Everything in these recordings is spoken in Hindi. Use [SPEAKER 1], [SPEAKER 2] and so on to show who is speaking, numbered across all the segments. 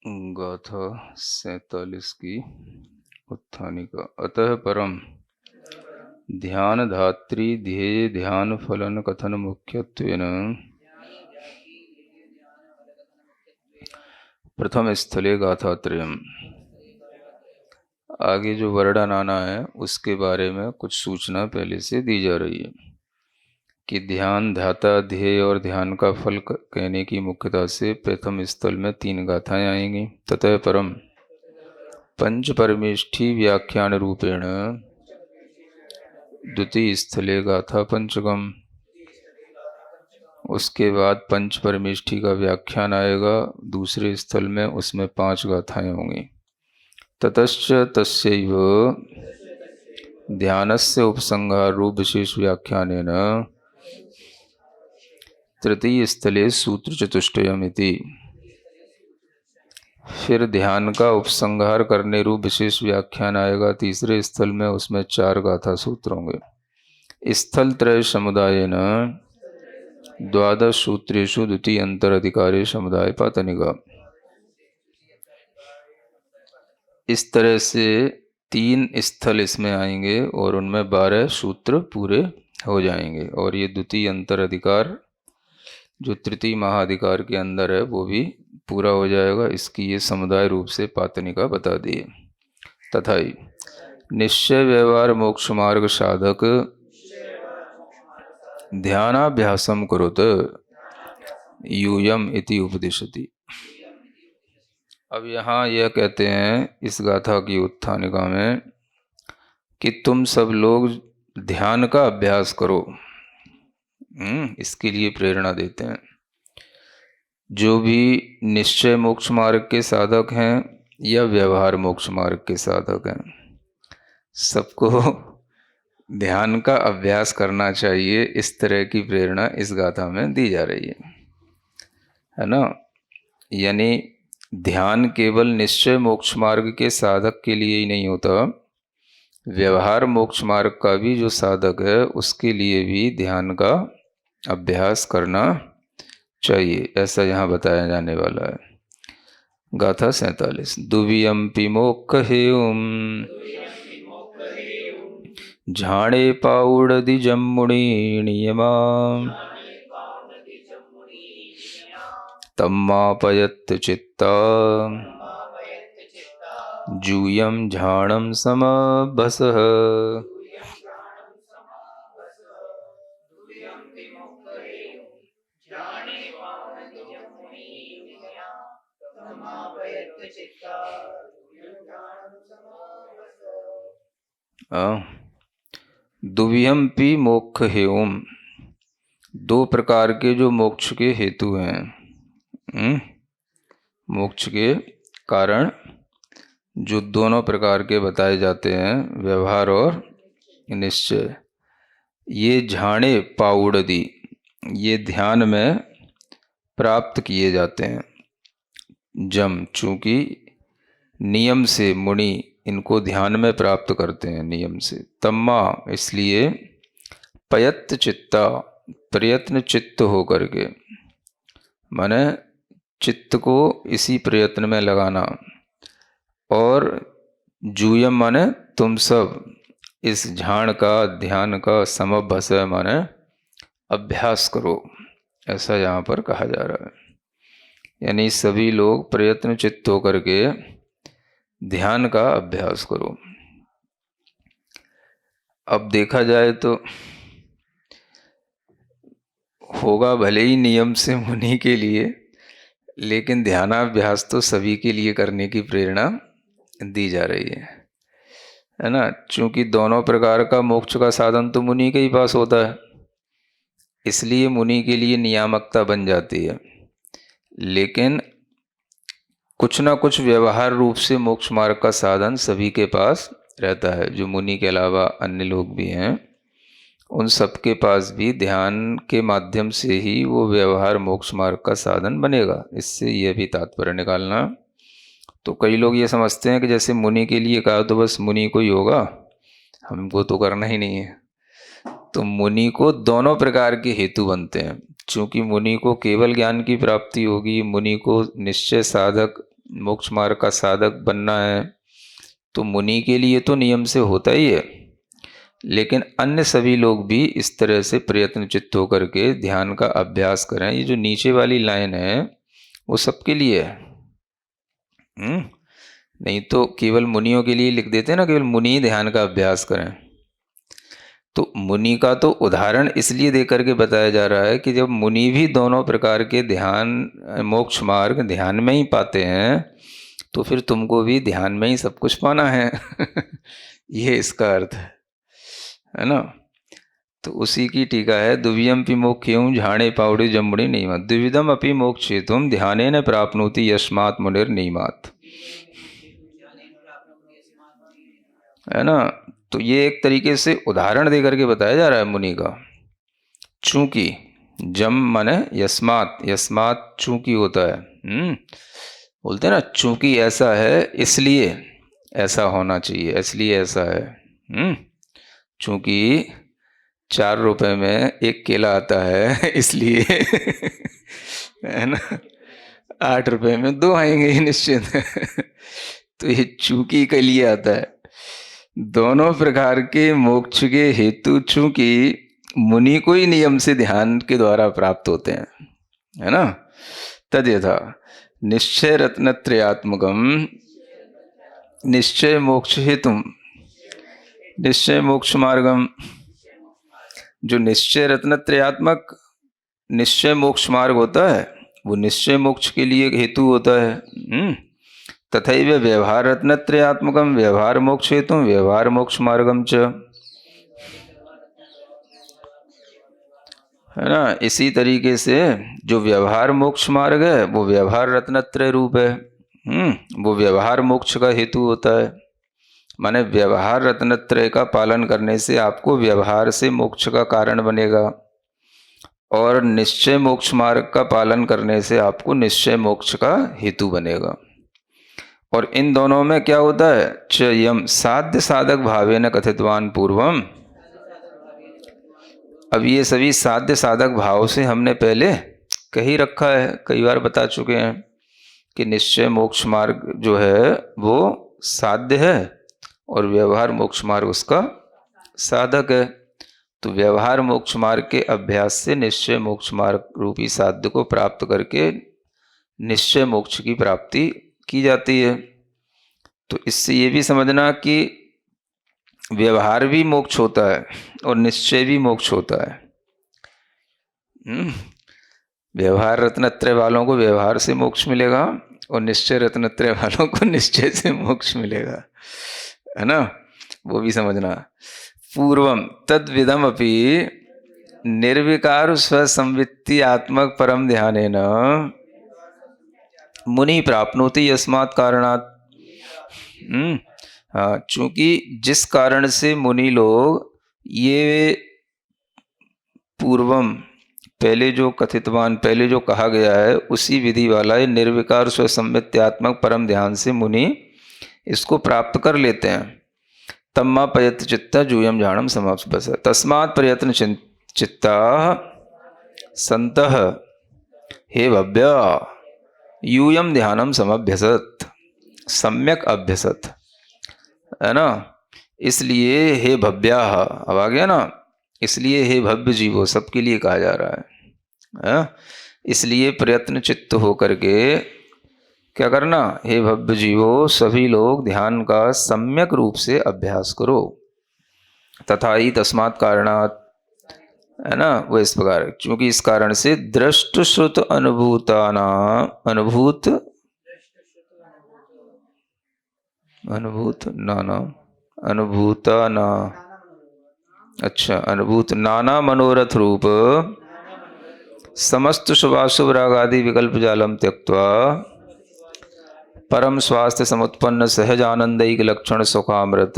[SPEAKER 1] गाथा 47 की उत्थानिका। अतः परम ध्यान धात्री ध्येय ध्यान फलन कथन मुख्यत्वेन प्रथम स्थले गाथात्रयम्। आगे जो वर्णन आना है उसके बारे में कुछ सूचना पहले से दी जा रही है कि ध्यान ध्याता ध्येय और ध्यान का फल कहने की मुख्यता से प्रथम स्थल में 3 गाथाएं आएंगी। ततः परम पंच परमेष्ठी व्याख्यान रूपेण द्वितीय स्थले गाथा पंचकम। उसके बाद पंच परमेष्ठी का व्याख्यान आएगा दूसरे स्थल में, उसमें 5 गाथाएं होंगी। ततश्च तस्यैव ध्यानस्य उपसंहार रूप विशेष व्याख्यानेन तृतीय स्थले सूत्र चतुष्टयम् इति। फिर ध्यान का उपसंहार करने रूप विशेष व्याख्यान आएगा तीसरे स्थल में, उसमें 4 गाथा सूत्र होंगे। स्थल त्रय समुदायेन 12 सूत्रेषु द्वितीय अंतराधिकारे समुदाय पातनिका। इस तरह से 3 स्थल इसमें आएंगे और उनमें 12 सूत्र पूरे हो जाएंगे और ये द्वितीय अंतराधिकार जो तृतीय महाधिकार के अंदर है वो भी पूरा हो जाएगा। इसकी ये समुदाय रूप से पातनिका बता दिए। तथा निश्चय व्यवहार मोक्ष मार्ग साधक ध्यानाभ्यासम कुरुत यूयम इति उपदिशति। अब यहाँ यह कहते हैं इस गाथा की उत्थानिका में कि तुम सब लोग ध्यान का अभ्यास करो। इसके लिए प्रेरणा देते हैं। जो भी निश्चय मोक्ष मार्ग के साधक हैं या व्यवहार मोक्ष मार्ग के साधक हैं, सबको ध्यान का अभ्यास करना चाहिए। इस तरह की प्रेरणा इस गाथा में दी जा रही है ना। यानी ध्यान केवल निश्चय मोक्ष मार्ग के साधक के लिए ही नहीं होता, व्यवहार मोक्ष मार्ग का भी जो साधक है उसके लिए भी ध्यान का अभ्यास करना चाहिए, ऐसा यहाँ बताया जाने वाला है। गाथा 47। दुवियम्पि मोक्खेयम् झाणे पाउडदि जम्मुनि नियमा तम्मापयत् चित्ता जूयं झाणं समभसः। दुवियम्पि मोक्ष हेयम्, 2 प्रकार के जो मोक्ष के हेतु हैं, मोक्ष के कारण जो दोनों प्रकार के बताए जाते हैं, व्यवहार और निश्चय, ये झाणे पाउडदी, ये ध्यान में प्राप्त किए जाते हैं। जम, चूँकि नियम से मुनि इनको ध्यान में प्राप्त करते हैं नियम से। तम्मा, इसलिए पयत्त चित्ता, प्रयत्न चित्त हो करके, माने चित्त को इसी प्रयत्न में लगाना। और जूयम माने तुम सब इस झाण का ध्यान का समभस माने अभ्यास करो, ऐसा यहाँ पर कहा जा रहा है। यानी सभी लोग प्रयत्न चित्त होकर के ध्यान का अभ्यास करो। अब देखा जाए तो होगा भले ही नियम से मुनि के लिए, लेकिन ध्यानाभ्यास तो सभी के लिए करने की प्रेरणा दी जा रही है ना। चूँकि दोनों प्रकार का मोक्ष का साधन तो मुनि के ही पास होता है, इसलिए मुनि के लिए नियामकता बन जाती है। लेकिन कुछ ना कुछ व्यवहार रूप से मोक्ष मार्ग का साधन सभी के पास रहता है। जो मुनि के अलावा अन्य लोग भी हैं, उन सब के पास भी ध्यान के माध्यम से ही वो व्यवहार मोक्ष मार्ग का साधन बनेगा। इससे यह भी तात्पर्य निकालना। तो कई लोग ये समझते हैं कि जैसे मुनि के लिए कहा तो बस मुनि को ही होगा, हमको तो करना ही नहीं है। तो मुनि को दोनों प्रकार के हेतु बनते हैं। चूँकि मुनि को केवल ज्ञान की प्राप्ति होगी, मुनि को निश्चय साधक मोक्ष मार्ग का साधक बनना है तो मुनि के लिए तो नियम से होता ही है, लेकिन अन्य सभी लोग भी इस तरह से प्रयत्न चित्त होकर के ध्यान का अभ्यास करें। ये जो नीचे वाली लाइन है वो सबके लिए है। नहीं तो केवल मुनियों के लिए लिख देते हैं ना, केवल मुनि ही ध्यान का अभ्यास करें। तो मुनि का तो उदाहरण इसलिए दे करके बताया जा रहा है कि जब मुनि भी दोनों प्रकार के ध्यान मोक्ष मार्ग ध्यान में ही पाते हैं तो फिर तुमको भी ध्यान में ही सब कुछ पाना है। ये इसका अर्थ है ना। तो उसी की टीका है, दुव्यम पि मोक्ष्यं झाणे पावड़े जम्बुड़े नियमात् द्विविधम अपि मोक्षेतुम ध्यानेन प्राप्नोति यस्मात् मुनिर्नियमात्, है ना। तो ये एक तरीके से उदाहरण दे करके बताया जा रहा है मुनि का। चूंकि जम माने यस्मात्, यस्मात् चूंकि होता है, बोलते हैं ना चूंकि ऐसा है इसलिए ऐसा होना चाहिए, इसलिए ऐसा है। चूंकि 4 रुपए में एक केला आता है इसलिए है ना 8 रुपए में 2 आएंगे ही निश्चित। तो ये चूंकि के लिए आता है। दोनों प्रकार के मोक्ष के हेतु चूंकि मुनि को ही नियम से ध्यान के द्वारा प्राप्त होते हैं, है ना। तद यथा निश्चय रत्नत्रयात्मकम निश्चय मोक्ष हेतु निश्चय मोक्ष मार्गम, जो निश्चय रत्नत्रयात्मक निश्चय मोक्ष मार्ग होता है वो निश्चय मोक्ष के लिए हेतु होता है। तथैव व्यवहार रत्नत्रयात्मकम व्यवहार मोक्ष हेतु व्यवहार मोक्ष मार्गम च, है ना। इसी तरीके से जो व्यवहार मोक्ष मार्ग है वो व्यवहार रत्नत्रय रूप है। वो व्यवहार मोक्ष का हेतु होता है, माने व्यवहार रत्नत्रय का पालन करने से आपको व्यवहार से मोक्ष का कारण बनेगा और निश्चय मोक्ष मार्ग का पालन करने से आपको निश्चय मोक्ष का हेतु बनेगा। और इन दोनों में क्या होता है, च यम साध्य साधक भावेन कथितवान पूर्वम। अब ये सभी साध्य साधक भाव से हमने पहले कही रखा है, कई बार बता चुके हैं कि निश्चय मोक्ष मार्ग जो है वो साध्य है और व्यवहार मोक्ष मार्ग उसका साधक है। तो व्यवहार मोक्ष मार्ग के अभ्यास से निश्चय मोक्ष मार्ग रूपी साध्य को प्राप्त करके निश्चय मोक्ष की प्राप्ति की जाती है। तो इससे ये भी समझना कि व्यवहार भी मोक्ष होता है और निश्चय भी मोक्ष होता है। व्यवहार रत्नत्रय वालों को व्यवहार से मोक्ष मिलेगा और निश्चय रत्नत्रय वालों को निश्चय से मोक्ष मिलेगा, है ना। वो भी समझना। पूर्वम तद्विदम अपि निर्विकार स्वसंवित्ति आत्मक परम ध्यानेन मुनि प्राप्नोति यस्मात् कारणात्। हाँ, चूंकि जिस कारण से मुनि लोग ये पूर्वम पहले जो कथितवान पहले जो कहा गया है उसी विधि वाला ये निर्विकार स्वसंवित्त्यात्मक परम ध्यान से मुनि इसको प्राप्त कर लेते हैं। तम्मा प्रयत्न चित्ता जूयम झाणम समाप्त तस्मात् प्रयत्न चित्ता संतः हे भव्य यूयम ध्यानम समभ्यसत सम्यक अभ्यसत, है ना। इसलिए हे भव्या, अब आ गया ना, इसलिए हे भव्य जीवो सबके लिए कहा जा रहा है। इसलिए प्रयत्न चित्त हो करके क्या करना, हे भव्य जीवो सभी लोग ध्यान का सम्यक रूप से अभ्यास करो। तथा ही तस्मात् कारणात्, है ना, वो इस प्रकार क्योंकि इस कारण से दृष्ट श्रुत अनुभूताना अनुभूत अनुभूत नाना मनोरथ रूप समस्त शुभाशुभ रागादि विकल्प जालम त्यक्त्वा परम स्वास्थ्य समुत्पन्न सहज आनंदैक लक्षण सुखामृत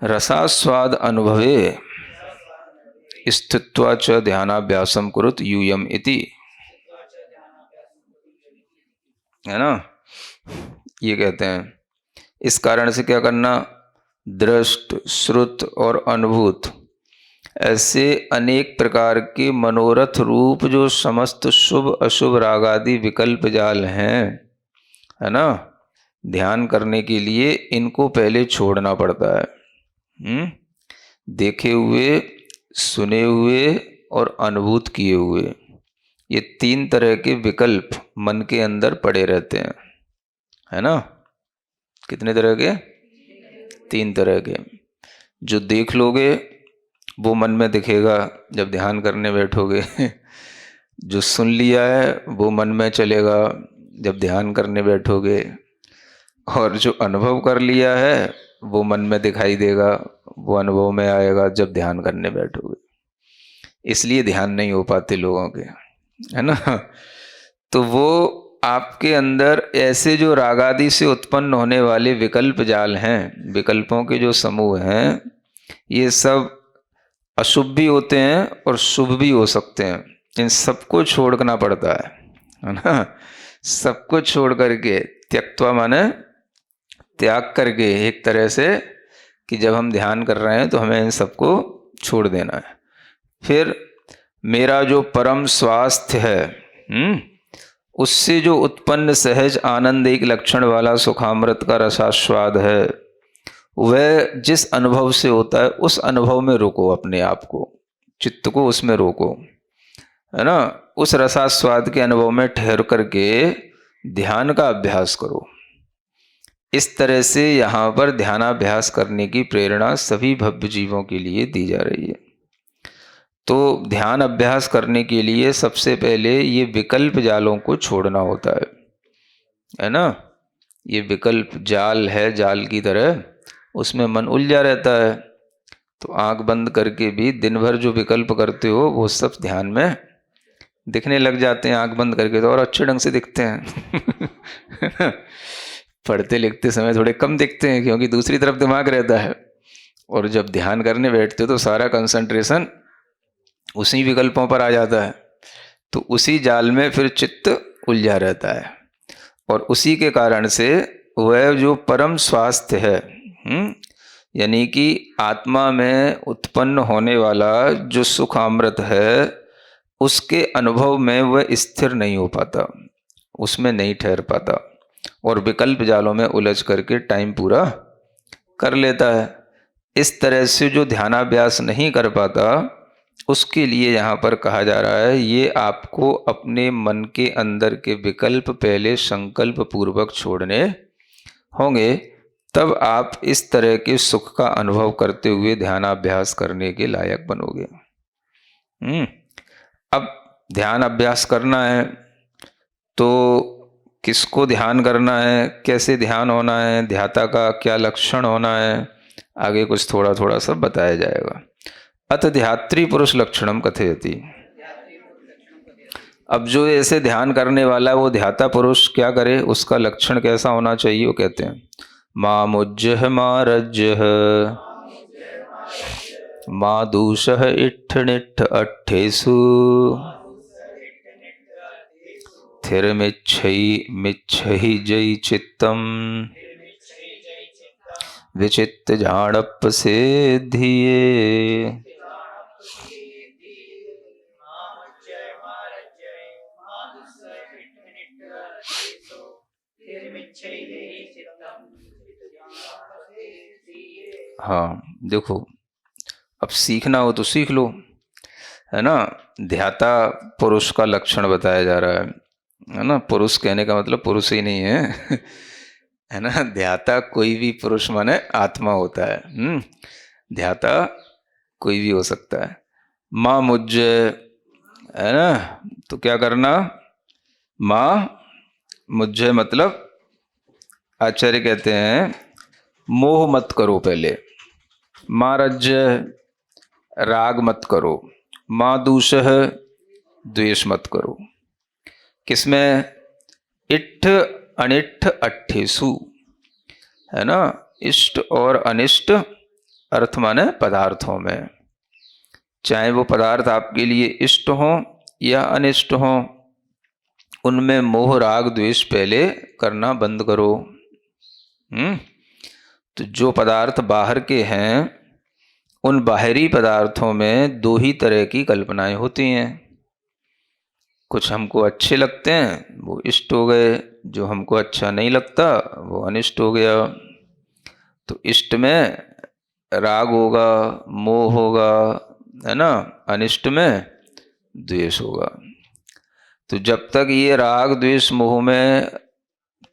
[SPEAKER 1] रसास्वाद अनुभवे स्थित्वा च ध्यानाभ्यासम कुरुत यूयम इति, है ना। ये कहते हैं इस कारण से क्या करना, दृष्ट श्रुत और अनुभूत ऐसे अनेक प्रकार के मनोरथ रूप जो समस्त शुभ अशुभ रागादि विकल्प जाल हैं, है ना, ध्यान करने के लिए इनको पहले छोड़ना पड़ता है। देखे हुए, सुने हुए और अनुभूत किए हुए, ये तीन तरह के विकल्प मन के अंदर पड़े रहते हैं, है ना। कितने तरह के? तीन तरह के। जो देख लोगे वो मन में दिखेगा जब ध्यान करने बैठोगे। जो सुन लिया है वो मन में चलेगा जब ध्यान करने बैठोगे, और जो अनुभव कर लिया है वो मन में दिखाई देगा, वो अनुभव में आएगा जब ध्यान करने बैठोगे। इसलिए ध्यान नहीं हो पाते लोगों के, है ना। तो वो आपके अंदर ऐसे जो रागादि से उत्पन्न होने वाले विकल्प जाल हैं, विकल्पों के जो समूह हैं, ये सब अशुभ भी होते हैं और शुभ भी हो सकते हैं। इन सबको छोड़ना पड़ता है ना। सबको छोड़ करके, त्यक्त्वा माने त्याग करके, एक तरह से कि जब हम ध्यान कर रहे हैं तो हमें इन सबको छोड़ देना है। फिर मेरा जो परम स्वास्थ्य है, उससे जो उत्पन्न सहज आनंद एक लक्षण वाला सुखामृत का रसास्वाद है, वह जिस अनुभव से होता है उस अनुभव में रोको अपने आप को, चित्त को उसमें रोको, है ना। उस रसास्वाद के अनुभव में ठहर करके ध्यान का अभ्यास करो। इस तरह से यहाँ पर ध्यानाभ्यास करने की प्रेरणा सभी भव्य जीवों के लिए दी जा रही है। तो ध्यान अभ्यास करने के लिए सबसे पहले ये विकल्प जालों को छोड़ना होता है ना। ये विकल्प जाल है, जाल की तरह उसमें मन उलझा रहता है। तो आंख बंद करके भी दिन भर जो विकल्प करते हो वो सब ध्यान में दिखने लग जाते हैं। आंख बंद करके तो और अच्छे ढंग से दिखते हैं। पढ़ते लिखते समय थोड़े कम दिखते हैं क्योंकि दूसरी तरफ दिमाग रहता है, और जब ध्यान करने बैठते हो तो सारा कंसंट्रेशन उसी विकल्पों पर आ जाता है। तो उसी जाल में फिर चित्त उलझा रहता है, और उसी के कारण से वह जो परम स्वास्थ्य है, यानी कि आत्मा में उत्पन्न होने वाला जो सुख अमृत है, उसके अनुभव में वह स्थिर नहीं हो पाता, उसमें नहीं ठहर पाता, और विकल्प जालों में उलझ करके टाइम पूरा कर लेता है। इस तरह से जो ध्यानाभ्यास नहीं कर पाता, उसके लिए यहाँ पर कहा जा रहा है, ये आपको अपने मन के अंदर के विकल्प पहले संकल्प पूर्वक छोड़ने होंगे, तब आप इस तरह के सुख का अनुभव करते हुए ध्यानाभ्यास करने के लायक बनोगे। अब ध्यान अभ्यास करना है तो किसको ध्यान करना है, कैसे ध्यान होना है, ध्याता का क्या लक्षण होना है, आगे कुछ थोड़ा थोड़ा सब बताया जाएगा। अथ ध्यात्री पुरुष लक्षणम कथयति। अब जो ऐसे ध्यान करने वाला है वो ध्याता पुरुष क्या करे, उसका लक्षण कैसा होना चाहिए, वो कहते हैं मामुज्जह मारज्जह मादूषः इट्ठनिट्ठ अट्ठेषु थिरमिच्छहि जयि चित्तम विचित्त झाड़प से धिये। हाँ देखो, अब सीखना हो तो सीख लो, है ना। ध्याता पुरुष का लक्षण बताया जा रहा है ना। पुरुष कहने का मतलब पुरुष ही नहीं है, है ना। ध्याता कोई भी पुरुष माने आत्मा होता है। ध्याता कोई भी हो सकता है। माँ मुझ, है ना, तो क्या करना, माँ मुझे मतलब आचार्य कहते हैं मोह मत करो पहले, मारज्य राग मत करो, मादूषः द्वेष मत करो। किसमें, इट्ठ अनिट्ठ अट्ठेसु, है ना। इष्ट और अनिष्ट अर्थ माने पदार्थों में, चाहे वो पदार्थ आपके लिए इष्ट हो या अनिष्ट हो, उनमें मोह राग द्वेष पहले करना बंद करो। तो जो पदार्थ बाहर के हैं उन बाहरी पदार्थों में दो ही तरह की कल्पनाएं होती हैं। कुछ हमको अच्छे लगते हैं वो इष्ट हो गए, जो हमको अच्छा नहीं लगता वो अनिष्ट हो गया। तो इष्ट में राग होगा, मोह होगा, है ना, अनिष्ट में द्वेष होगा। तो जब तक ये राग द्वेष मोह में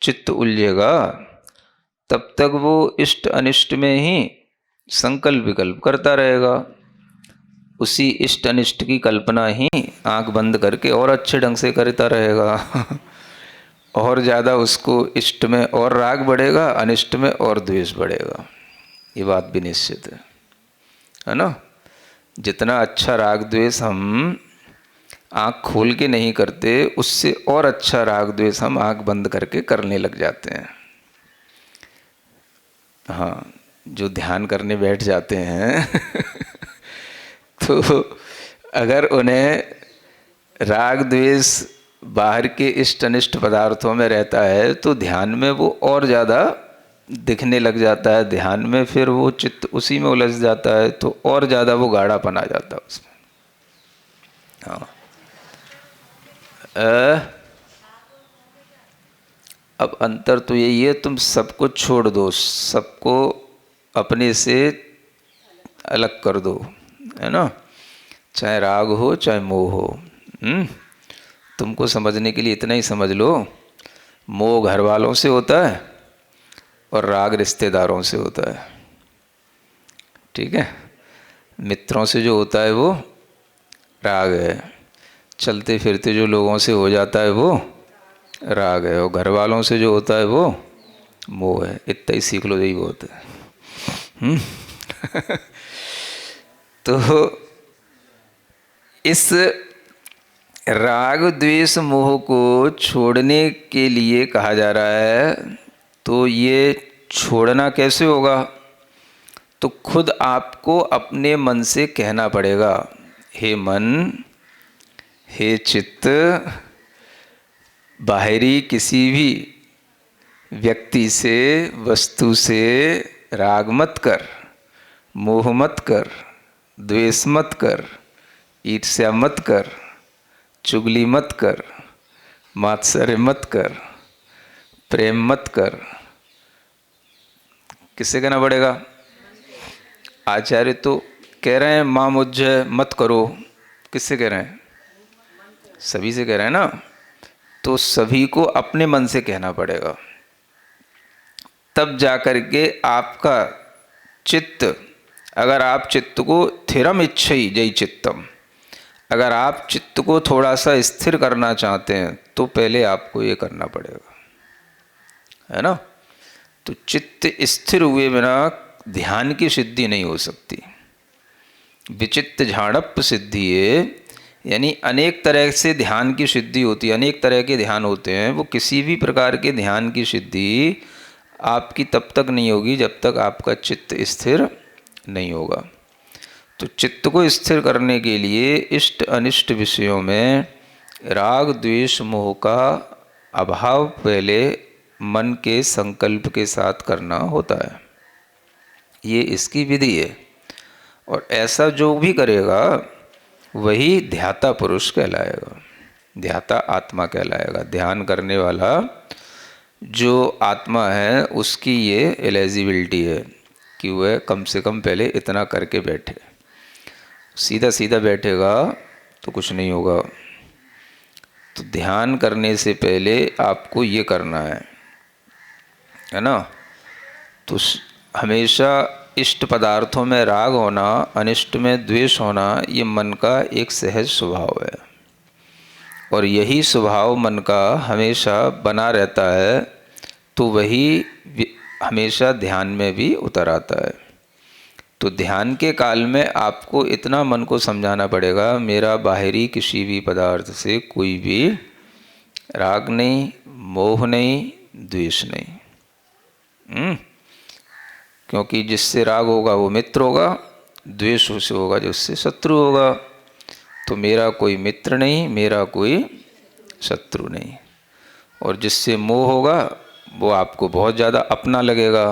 [SPEAKER 1] चित्त उलझेगा तब तक वो इष्ट अनिष्ट में ही संकल्प विकल्प करता रहेगा। उसी इष्ट अनिष्ट की कल्पना ही आंख बंद करके और अच्छे ढंग से करता रहेगा और ज़्यादा उसको इष्ट में और राग बढ़ेगा, अनिष्ट में और द्वेष बढ़ेगा। ये बात भी निश्चित है ना। जितना अच्छा राग द्वेष हम आँख खोल के नहीं करते, उससे और अच्छा राग द्वेष हम आँख बंद करके करने लग जाते हैं। हाँ, जो ध्यान करने बैठ जाते हैं तो अगर उन्हें राग द्वेष बाहर के इष्ट अनिष्ट पदार्थों में रहता है तो ध्यान में वो और ज़्यादा दिखने लग जाता है। ध्यान में फिर वो चित्त उसी में उलझ जाता है तो और ज़्यादा वो गाढ़ापन आ जाता है उसमें। हाँ, अब अंतर तो यही है, तुम सबको छोड़ दो, सबको अपने से अलग कर दो, है ना। चाहे राग हो चाहे मोह हो। तुमको समझने के लिए इतना ही समझ लो, मोह घर वालों से होता है और राग रिश्तेदारों से होता है। ठीक है, मित्रों से जो होता है वो राग है, चलते फिरते जो लोगों से हो जाता है वो राग है, और घर वालों से जो होता है वो मोह है। इतना ही सीख लो, यही बहुत है। तो इस राग द्वेष मोह को छोड़ने के लिए कहा जा रहा है। तो ये छोड़ना कैसे होगा? तो खुद आपको अपने मन से कहना पड़ेगा, हे मन, हे चित्त, बाहरी किसी भी व्यक्ति से, वस्तु से राग मत कर, मोह मत कर, द्वेष मत कर, ईर्ष्या मत कर, चुगली मत कर, मात्सर्य मत कर, प्रेम मत कर। किससे कहना पड़ेगा? आचार्य तो कह रहे हैं माँ मुझे मत करो। किससे कह रहे हैं? सभी से कह रहे हैं ना। तो सभी को अपने मन से कहना पड़ेगा, तब जाकर के आपका चित्त, अगर आप चित्त को थिरम इच्छई जय चित्तम, अगर आप चित्त को थोड़ा सा स्थिर करना चाहते हैं तो पहले आपको ये करना पड़ेगा, है ना। तो चित्त स्थिर हुए बिना ध्यान की सिद्धि नहीं हो सकती। विचित्त झाड़प सिद्धि है, यानी अनेक तरह से ध्यान की सिद्धि होती है, अनेक तरह के ध्यान होते हैं। वो किसी भी प्रकार के ध्यान की सिद्धि आपकी तब तक नहीं होगी जब तक आपका चित्त स्थिर नहीं होगा। तो चित्त को स्थिर करने के लिए इष्ट अनिष्ट विषयों में राग द्वेष मोह का अभाव पहले मन के संकल्प के साथ करना होता है। ये इसकी विधि है, और ऐसा जो भी करेगा वही ध्याता पुरुष कहलाएगा, ध्याता आत्मा कहलाएगा। ध्यान करने वाला जो आत्मा है उसकी ये एलिजिबिलिटी है कि वह कम से कम पहले इतना करके बैठे। सीधा सीधा बैठेगा तो कुछ नहीं होगा। तो ध्यान करने से पहले आपको ये करना है ना। तो हमेशा इष्ट पदार्थों में राग होना, अनिष्ट में द्वेष होना, ये मन का एक सहज स्वभाव है, और यही स्वभाव मन का हमेशा बना रहता है। तो वही हमेशा ध्यान में भी उतर आता है। तो ध्यान के काल में आपको इतना मन को समझाना पड़ेगा, मेरा बाहरी किसी भी पदार्थ से कोई भी राग नहीं, मोह नहीं, द्वेष नहीं। क्योंकि जिससे राग होगा वो मित्र होगा, द्वेष से होगा जो उससे शत्रु होगा। तो मेरा कोई मित्र नहीं, मेरा कोई शत्रु नहीं। और जिससे मोह होगा वो आपको बहुत ज़्यादा अपना लगेगा।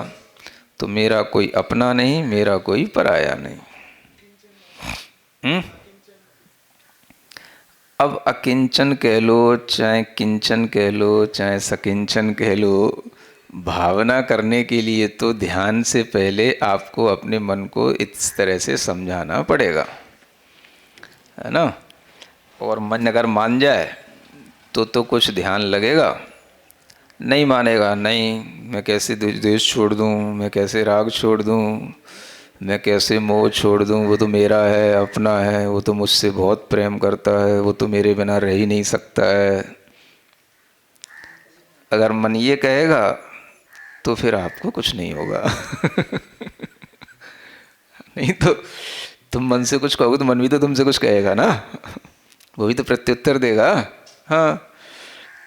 [SPEAKER 1] तो मेरा कोई अपना नहीं, मेरा कोई पराया नहीं। हम्म? अब अकिंचन कह लो, चाहे किंचन कह लो, चाहे सकिंचन कह लो, भावना करने के लिए तो ध्यान से पहले आपको अपने मन को इस तरह से समझाना पड़ेगा, है ना। और मन अगर मान जाए तो कुछ ध्यान लगेगा, नहीं मानेगा, नहीं मैं कैसे द्वेष छोड़ दूँ, मैं कैसे राग छोड़ दूँ, मैं कैसे मोह छोड़ दूँ, वो तो मेरा है, अपना है, वो तो मुझसे बहुत प्रेम करता है, वो तो मेरे बिना रह ही नहीं सकता है। अगर मन ये कहेगा तो फिर आपको कुछ नहीं होगा। नहीं तो तुम मन से कुछ कहोगे तो मन भी तो तुमसे कुछ कहेगा ना, वो भी तो प्रत्युत्तर देगा। हाँ,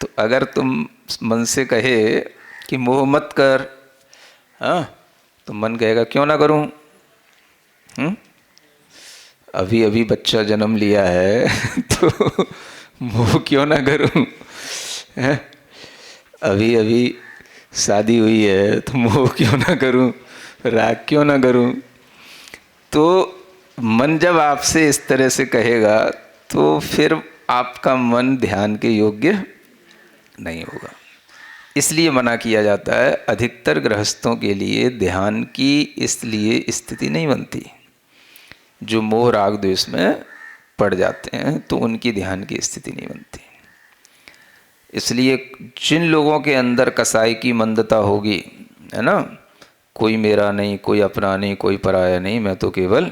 [SPEAKER 1] तो अगर तुम मन से कहे कि मोह मत कर, हाँ, तो मन कहेगा क्यों ना करूं। अभी अभी बच्चा जन्म लिया है तो मोह क्यों ना करूं, हैं? अभी अभी शादी हुई है तो मोह क्यों ना करूं, राग क्यों ना करूं। तो मन जब आपसे इस तरह से कहेगा तो फिर आपका मन ध्यान के योग्य नहीं होगा। इसलिए मना किया जाता है, अधिकतर गृहस्थों के लिए ध्यान की इसलिए स्थिति नहीं बनती। जो मोह राग द्वेष में पड़ जाते हैं तो उनकी ध्यान की स्थिति नहीं बनती। इसलिए जिन लोगों के अंदर कसाई की मंदता होगी, है ना, कोई मेरा नहीं, कोई अपना नहीं, कोई पराया नहीं, मैं तो केवल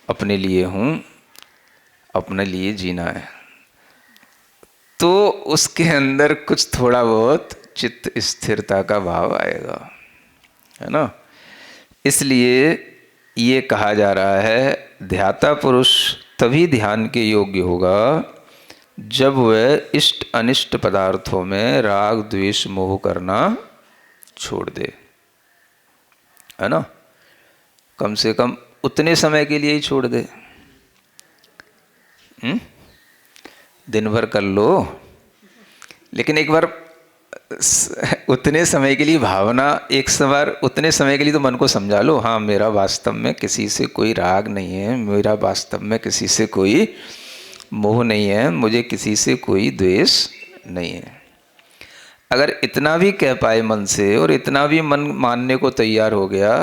[SPEAKER 1] अपने लिए हूँ, अपने लिए जीना है, तो उसके अंदर कुछ थोड़ा बहुत चित्त स्थिरता का भाव आएगा, है ना। इसलिए ये कहा जा रहा है ध्याता पुरुष तभी ध्यान के योग्य होगा जब वह इष्ट अनिष्ट पदार्थों में राग द्वेष मोह करना छोड़ दे, है ना। कम से कम उतने समय के लिए ही छोड़ दे। दिन भर कर लो, लेकिन एक बार उतने समय के लिए भावना, एक बार उतने समय के लिए तो मन को समझा लो, हाँ मेरा वास्तव में किसी से कोई राग नहीं है, मेरा वास्तव में किसी से कोई मोह नहीं है, मुझे किसी से कोई द्वेष नहीं है। अगर इतना भी कह पाए मन से और इतना भी मन मानने को तैयार हो गया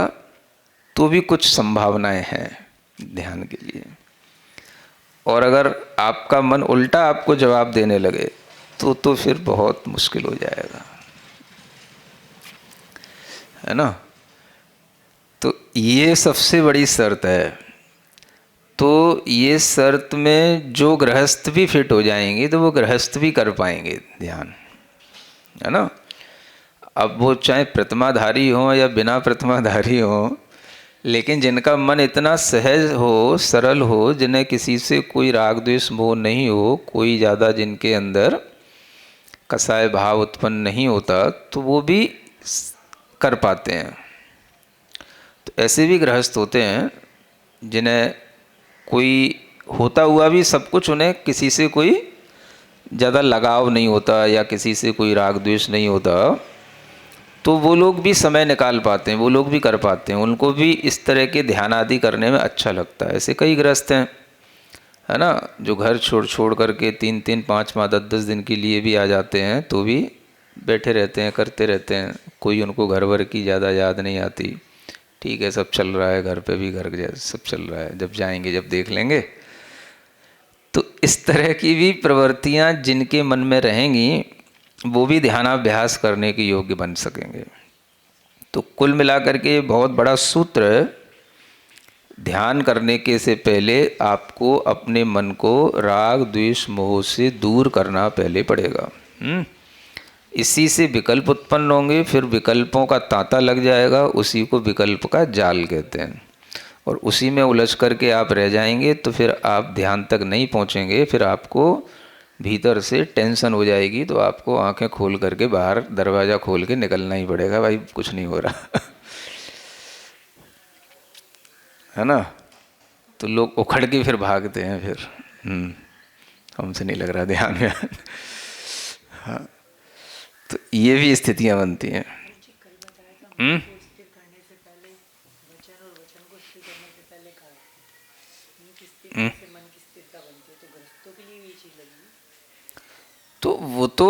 [SPEAKER 1] तो भी कुछ संभावनाएं हैं ध्यान के लिए। और अगर आपका मन उल्टा आपको जवाब देने लगे तो फिर बहुत मुश्किल हो जाएगा, है ना। तो ये सबसे बड़ी शर्त है। तो ये शर्त में जो गृहस्थ भी फिट हो जाएंगे तो वो गृहस्थ भी कर पाएंगे ध्यान, है ना। अब वो चाहे प्रतिमाधारी हो या बिना प्रतिमाधारी हो, लेकिन जिनका मन इतना सहज हो, सरल हो, जिन्हें किसी से कोई राग द्वेष मोह नहीं हो, कोई ज़्यादा जिनके अंदर कसाय भाव उत्पन्न नहीं होता, तो वो भी कर पाते हैं। तो ऐसे भी गृहस्थ होते हैं जिन्हें कोई होता हुआ भी सब कुछ, उन्हें किसी से कोई ज़्यादा लगाव नहीं होता या किसी से कोई राग द्वेष नहीं होता, तो वो लोग भी समय निकाल पाते हैं, वो लोग भी कर पाते हैं, उनको भी इस तरह के ध्यान आदि करने में अच्छा लगता है। ऐसे कई गृहस्थ हैं, है ना, जो घर छोड़ छोड़ करके 3-3, 5 माह 10-10 दिन के लिए भी आ जाते हैं तो भी बैठे रहते हैं, करते रहते हैं। कोई उनको घर भर की ज़्यादा याद नहीं आती, ठीक है सब चल रहा है, घर पे भी घर जैसे सब चल रहा है, जब जाएंगे जब देख लेंगे। तो इस तरह की भी प्रवृत्तियाँ जिनके मन में रहेंगी वो भी ध्यानाभ्यास करने के योग्य बन सकेंगे। तो कुल मिलाकर के बहुत बड़ा सूत्र, ध्यान करने के से पहले आपको अपने मन को राग द्वेष मोह से दूर करना पहले पड़ेगा। इसी से विकल्प उत्पन्न होंगे, फिर विकल्पों का तांता लग जाएगा, उसी को विकल्प का जाल कहते हैं। और उसी में उलझ करके आप रह जाएंगे तो फिर आप ध्यान तक नहीं पहुंचेंगे, फिर आपको भीतर से टेंशन हो जाएगी, तो आपको आंखें खोल करके बाहर दरवाज़ा खोल के निकलना ही पड़ेगा, भाई कुछ नहीं हो रहा। है ना। तो लोग उखड़ के फिर भागते हैं, फिर हमसे नहीं लग रहा ध्यान में। हाँ, तो ये भी स्थितियाँ बनती हैं। वो तो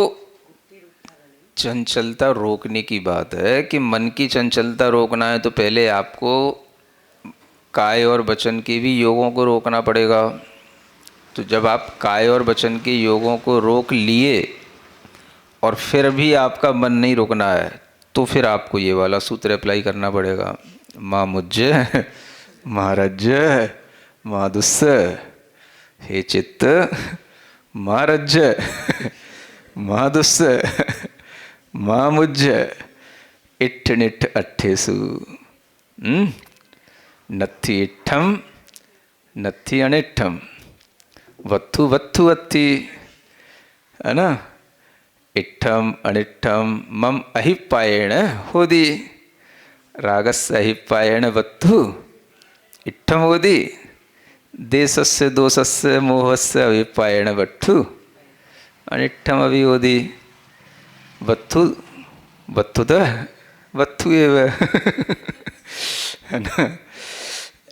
[SPEAKER 1] चंचलता रोकने की बात है कि मन की चंचलता रोकना है तो पहले आपको काय और वचन के भी योगों को रोकना पड़ेगा। तो जब आप काय और वचन के योगों को रोक लिए और फिर भी आपका मन नहीं रुकना है तो फिर आपको ये वाला सूत्र अप्लाई करना पड़ेगा। माँ मुज्ज महारज्य माधुस्य, हे चित्त महारज्य माधुस्य माँ मुज्ज इट्ठ निट्ठ अट्ठेसु। नत्थि इट्ठम नत्थि अनिट्ठम वत्थु वत्थु वत्थि, है ना। इट्ठम अनिट्ठम मम अहिपायेण होदी, रागस्य अहिपायेण वत्थु इट्ठम होदी, देशस्य दोषस्य मोहस्य अभिपायेण वत्थु अनिट्ठम अभि होदी, वत्थु वत्थुतः वत्थु एव। है ना।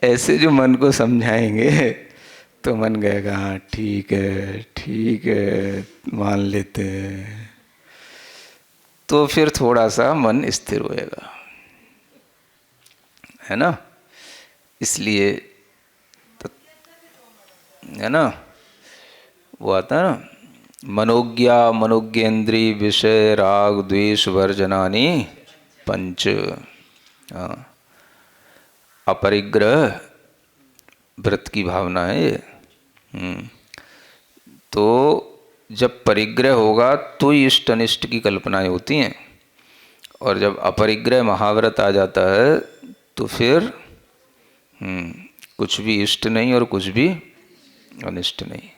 [SPEAKER 1] ऐसे जो मन को समझाएंगे तो मन कहेगा हाँ ठीक है मान लेते हैं, तो फिर थोड़ा सा मन स्थिर होएगा, है ना। इसलिए तो, है ना, वो आता है ना, मनोज्ञा मनोज्ञेन्द्रिय विषय राग द्वेष वर्जनानि पंच। हाँ, अपरिग्रह व्रत की भावना है ये। तो जब परिग्रह होगा तो ही इष्ट अनिष्ट की कल्पनाएं होती हैं, और जब अपरिग्रह महाव्रत आ जाता है तो फिर कुछ भी इष्ट नहीं और कुछ भी अनिष्ट नहीं,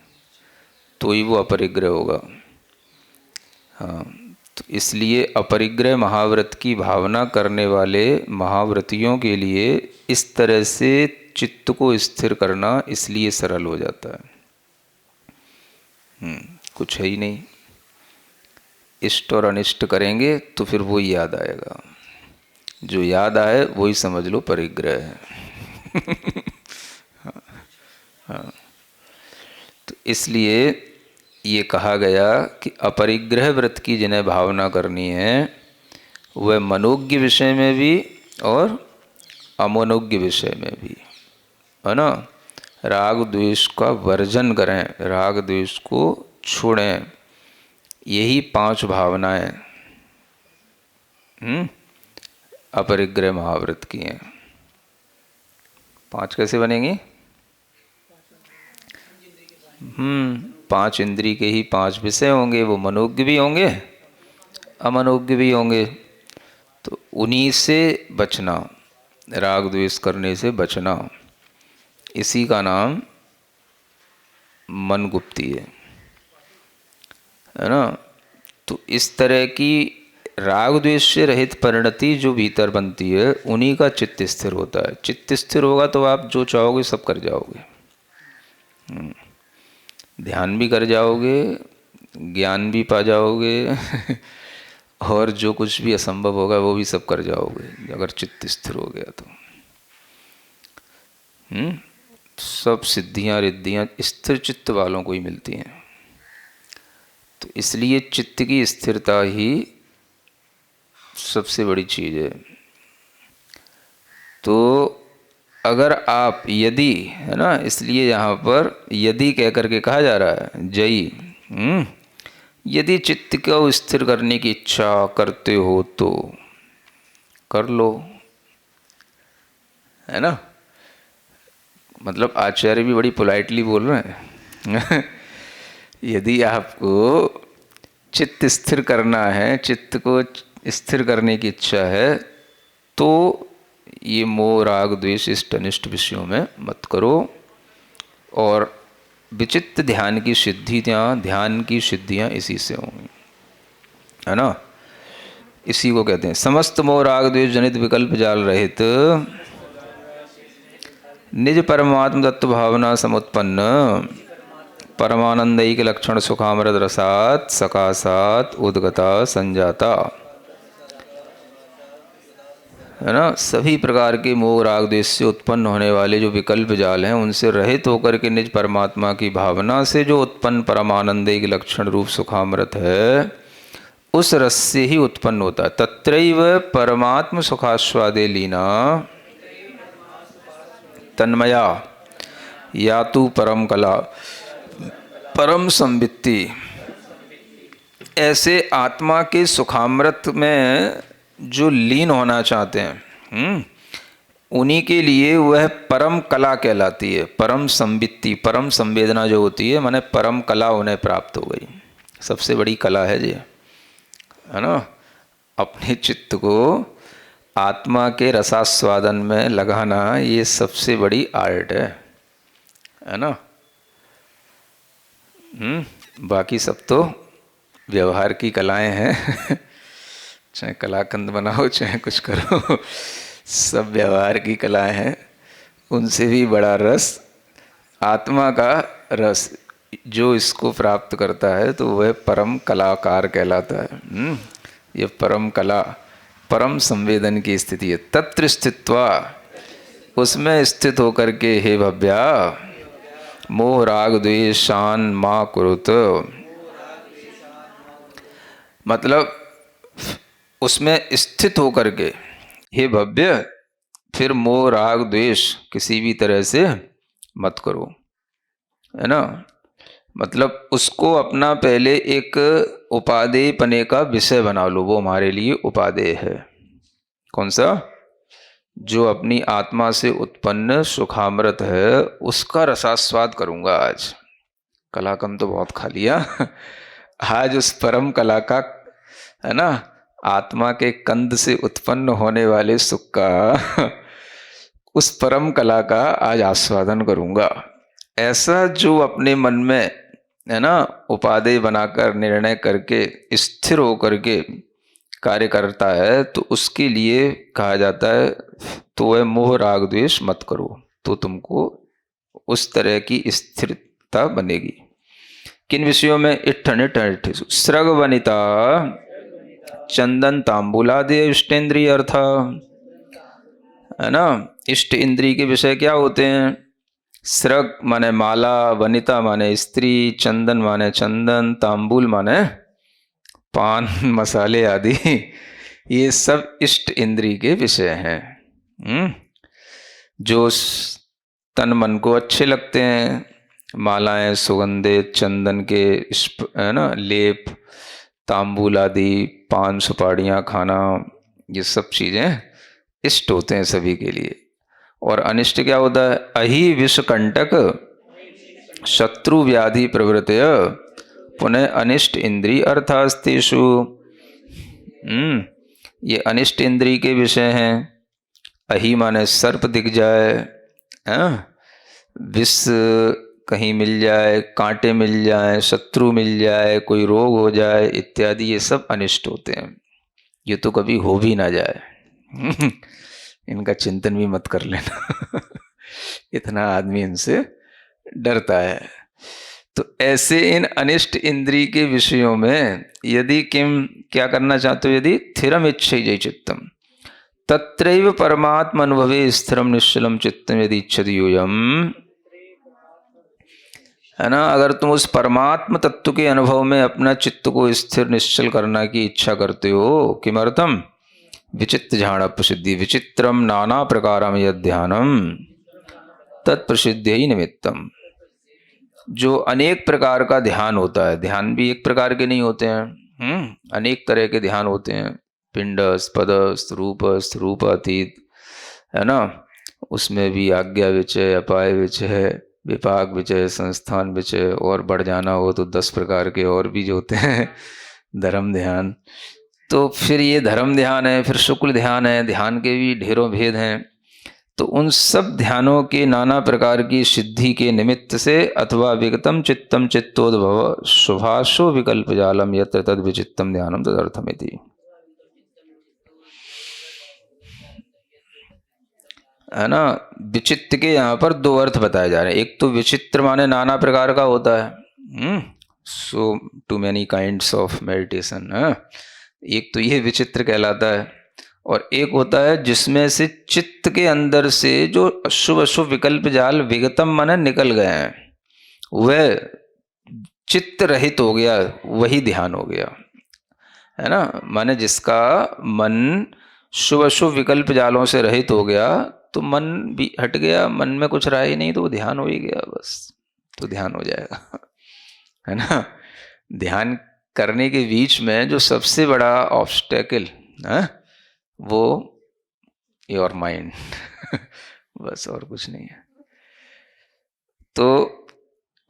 [SPEAKER 1] तो ही वो अपरिग्रह होगा। हाँ, तो इसलिए अपरिग्रह महाव्रत की भावना करने वाले महाव्रतियों के लिए इस तरह से चित्त को स्थिर करना इसलिए सरल हो जाता है। कुछ है ही नहीं, इष्ट और अनिष्ट करेंगे तो फिर वो ही याद आएगा, जो याद आए वही समझ लो परिग्रह है। हाँ, तो इसलिए ये कहा गया कि अपरिग्रह व्रत की जिन्हें भावना करनी है वह मनोज्ञ विषय में भी और अमनोज्ञ विषय में भी, है ना, राग द्वेष का वर्जन करें, राग द्वेष को छोड़ें। यही 5 भावनाएं अपरिग्रह महाव्रत की हैं। 5 कैसे बनेंगी? 5 इंद्रिय के ही 5 विषय होंगे, वो मनोज्ञ भी होंगे अमनोज्ञ भी होंगे। तो उन्हीं से बचना, राग द्वेष करने से बचना, इसी का नाम मन गुप्ती है ना। तो इस तरह की राग द्वेष से रहित परिणति जो भीतर बनती है उन्हीं का चित्त स्थिर होता है। चित्त स्थिर होगा तो आप जो चाहोगे सब कर जाओगे, ध्यान भी कर जाओगे, ज्ञान भी पा जाओगे और जो कुछ भी असंभव होगा वो भी सब कर जाओगे अगर चित्त स्थिर हो गया तो। सब सिद्धियां रिद्धियां स्थिर चित्त वालों को ही मिलती हैं। तो इसलिए चित्त की स्थिरता ही सबसे बड़ी चीज़ है। तो अगर आप यदि, है ना, इसलिए यहाँ पर यदि कह करके कहा जा रहा है जयी, यदि चित्त को स्थिर करने की इच्छा करते हो तो कर लो, है ना। मतलब आचार्य भी बड़ी पोलाइटली बोल रहे हैं। यदि आपको चित्त स्थिर करना है, चित्त को स्थिर करने की इच्छा है, तो ये मोह राग द्वेष इष्ट अनिष्ट विषयों में मत करो। और विचित्त ध्यान की सिद्धियाँ इसी से होंगी, है ना। इसी को कहते हैं समस्त मोह राग द्वेष जनित विकल्प जाल रहित निज परमात्म तत्व भावना समुत्पन्न परमानंदयिक लक्षण सुखामृत रसात सकाशात उद्गता संजाता, है ना, सभी प्रकार के मोह राग द्वेष से उत्पन्न होने वाले जो विकल्प जाल हैं उनसे रहित होकर के निज परमात्मा की भावना से जो उत्पन्न परमानंद एक लक्षण रूप सुखामृत है, उस रस से ही उत्पन्न होता है। तत्रैव परमात्म सुखास्वादे लीना तन्मया या तु परम कला परम संवित्ति। ऐसे आत्मा के सुखामृत में जो लीन होना चाहते हैं, उन्हीं के लिए वह परम कला कहलाती है। परम संवित्ति, परम संवेदना जो होती है, माने परम कला उन्हें प्राप्त हो गई। सबसे बड़ी कला है ये, है ना, अपने चित्त को आत्मा के रसास्वादन में लगाना, ये सबसे बड़ी आर्ट है ना। बाकी सब तो व्यवहार की कलाएं हैं चाहे कलाकंद बनाओ चाहे कुछ करो, सब व्यवहार की कलाएं हैं। उनसे भी बड़ा रस आत्मा का रस जो इसको प्राप्त करता है तो वह परम कलाकार कहलाता है। ये परम कला, परम संवेदन की स्थिति है। तत्र स्थित्वा, उसमें स्थित होकर के हे भव्या, मोह राग द्वेषान मा कुरुत, मतलब उसमें स्थित होकर के हे भव्य, फिर मोह राग द्वेष किसी भी तरह से मत करो, है ना। मतलब उसको अपना पहले एक उपादेय पने का विषय बना लो। वो हमारे लिए उपादेय है। कौन सा? जो अपनी आत्मा से उत्पन्न सुखामृत है, उसका रसास्वाद करूंगा आज। कलाकंद तो बहुत खा लिया आज उस परम कला का, है ना, आत्मा के कंद से उत्पन्न होने वाले सुख का उस परम कला का आज आस्वादन करूंगा। ऐसा जो अपने मन में, है ना, उपादेय बनाकर निर्णय करके स्थिर होकर के कार्य करता है, तो उसके लिए कहा जाता है तो वह मोह राग द्वेष मत करो, तो तुमको उस तरह की स्थिरता बनेगी। किन विषयों में? इट्ठन स्रग वनिता चंदन तांबुलादि इष्टेंद्रिय अर्थ, है ना। इष्ट इंद्रिय के विषय क्या होते हैं? स्रग माने माला, वनिता माने स्त्री, चंदन माने चंदन, तांबुल माने पान मसाले आदि, ये सब इष्ट इंद्रिय के विषय हैं। जो तन मन को अच्छे लगते हैं, मालाएं, सुगंधित, चंदन के, है ना, लेप, तांबुल आदि, पान सुपाड़ियाँ खाना, ये सब चीज़ें इष्ट होते हैं सभी के लिए। और अनिष्ट क्या होता है? अहि विषकंटक शत्रु व्याधि प्रवृत्तय पुनः अनिष्ट इंद्रिय अर्थास्तेषु। ये अनिष्ट इंद्रिय के विषय हैं। अहि माने सर्प दिख जाए, विष कहीं मिल जाए, कांटे मिल जाए, शत्रु मिल जाए, कोई रोग हो जाए इत्यादि, ये सब अनिष्ट होते हैं। ये तो कभी हो भी ना जाए इनका चिंतन भी मत कर लेना इतना आदमी इनसे डरता है। तो ऐसे इन अनिष्ट इंद्रिय के विषयों में यदि किम क्या करना चाहते हो? यदि स्थिरम इच्छै चित्तम तत्रैव परमात्म अनुभवे स्थिरम निश्चलम चित्तम यदि इच्छति यूयम, है ना। अगर तुम उस परमात्म तत्व के अनुभव में अपना चित्त को स्थिर निश्चल करना की इच्छा करते हो, किमर्थम? विचित्र ध्यान प्रसिद्धि विचित्रम नाना प्रकारम यद ध्यानम तत्प्रसिद्धि निमित्तम। जो अनेक प्रकार का ध्यान होता है, ध्यान भी एक प्रकार के नहीं होते हैं, अनेक तरह के ध्यान होते हैं। पिंडस्थ, पदस्थ, रूपस्थ, रूपातीत, है ना। उसमें भी आज्ञा विचय, अपाय विचय, विपाक विचय, संस्थान विचय, और बढ़ जाना हो तो 10 प्रकार के और भी जो होते हैं धर्म ध्यान। तो फिर ये धर्म ध्यान है, फिर शुक्ल ध्यान है, ध्यान के भी ढेरों भेद हैं। तो उन सब ध्यानों के नाना प्रकार की सिद्धि के निमित्त से अथवा विगतम चित्तम चित्तोद्भव शुभाशो विकल्प जालम यत्र तद विचित्तम ध्यानम तदर्थमिति, है ना। विचित्र के यहाँ पर 2 अर्थ बताए जा रहे हैं। एक तो विचित्र माने नाना प्रकार का होता है, so too many kinds of meditation. एक तो ये विचित्र कहलाता है, और एक होता है जिसमें से चित्त के अंदर से जो अशुभ अशुभ विकल्प जाल विगतम मन निकल गए हैं, वह चित्त रहित हो गया, वही ध्यान हो गया, है ना। माने जिसका मन शुभ अशुभ विकल्प जालों से रहित हो गया, तो मन भी हट गया, मन में कुछ रहा ही नहीं, तो वो ध्यान हो ही गया बस, तो ध्यान हो जाएगा, है ना। ध्यान करने के बीच में जो सबसे बड़ा ऑब्स्टेकल है वो योर माइंड बस, और कुछ नहीं है। तो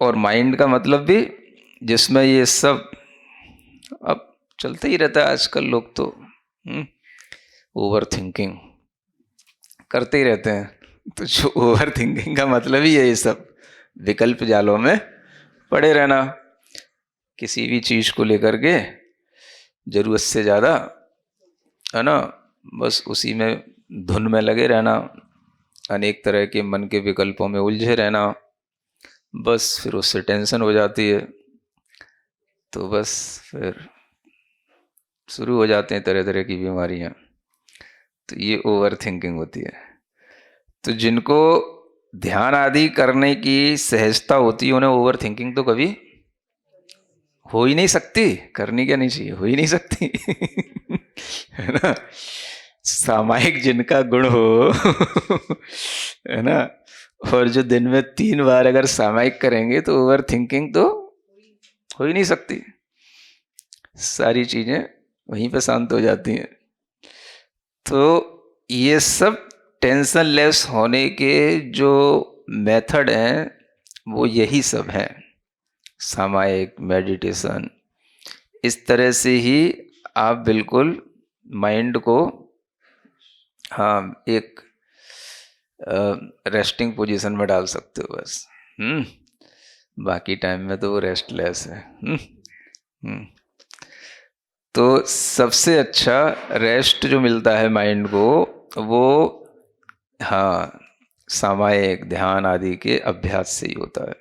[SPEAKER 1] और माइंड का मतलब भी जिसमें ये सब अब चलते ही रहता है आजकल, लोग तो ओवर थिंकिंग करते ही रहते हैं। तो जो ओवर थिंकिंग का मतलब ही है ये सब विकल्प जालों में पड़े रहना, किसी भी चीज को लेकर के जरूरत से ज्यादा, है ना, बस उसी में धुन में लगे रहना, अनेक तरह के मन के विकल्पों में उलझे रहना, बस फिर उससे टेंशन हो जाती है, तो बस फिर शुरू हो जाते हैं तरह तरह की बीमारियां। तो ये ओवर थिंकिंग होती है। तो जिनको ध्यान आदि करने की सहजता होती है, उन्हें ओवर थिंकिंग तो कभी हो ही नहीं सकती, करनी क्या नहीं चाहिए, हो ही नहीं सकती है ना। सामायिक जिनका गुण हो है ना, और जो दिन में 3 बार अगर सामायिक करेंगे तो ओवर थिंकिंग तो हो ही नहीं सकती, सारी चीजें वहीं पे शांत हो जाती हैं। तो ये सब टेंशन लेस होने के जो मेथड हैं वो यही सब हैं, सामायिक, मेडिटेशन। इस तरह से ही आप बिल्कुल माइंड को, हाँ, एक रेस्टिंग पोजीशन में डाल सकते हो बस। बाकी टाइम में तो वो रेस्टलेस है। तो सबसे अच्छा रेस्ट जो मिलता है माइंड को, वो हाँ सामायिक ध्यान आदि के अभ्यास से ही होता है।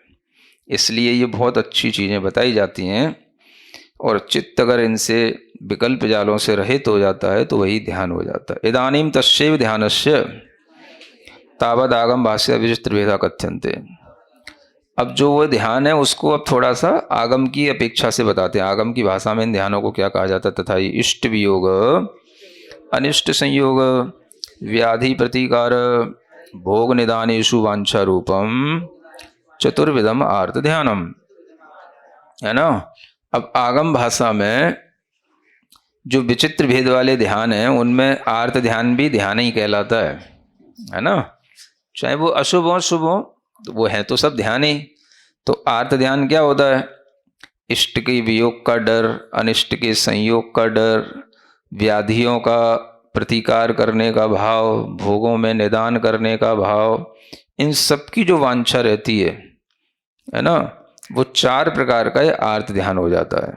[SPEAKER 1] इसलिए ये बहुत अच्छी चीज़ें बताई जाती हैं, और चित्त अगर इनसे विकल्प जालों से रहित हो जाता है तो वही ध्यान हो जाता है। इदानीम तस्यैव ध्यानस्य तावद आगम भाष्य विचित्र भेदा कथ्यन्ते। अब जो वो ध्यान है उसको अब थोड़ा सा आगम की अपेक्षा से बताते हैं। आगम की भाषा में इन ध्यानों को क्या कहा जाता है? तथा इष्ट वियोग, अनिष्ट संयोग, व्याधि प्रतिकार, भोग निदानेषु वांछा रूपम चतुर्विधम आर्त ध्यानम, है ना। अब आगम भाषा में जो विचित्र भेद वाले ध्यान हैं उनमें आर्त ध्यान भी ध्यान ही कहलाता है ना। चाहे वो अशुभ हो शुभ हो, तो वो है तो सब ध्यान ही। तो आर्त ध्यान क्या होता है? इष्ट के वियोग का डर, अनिष्ट के संयोग का डर, व्याधियों का प्रतिकार करने का भाव, भोगों में निदान करने का भाव, इन सब की जो वांछा रहती है ना, वो 4 प्रकार का ये आर्त ध्यान हो जाता है।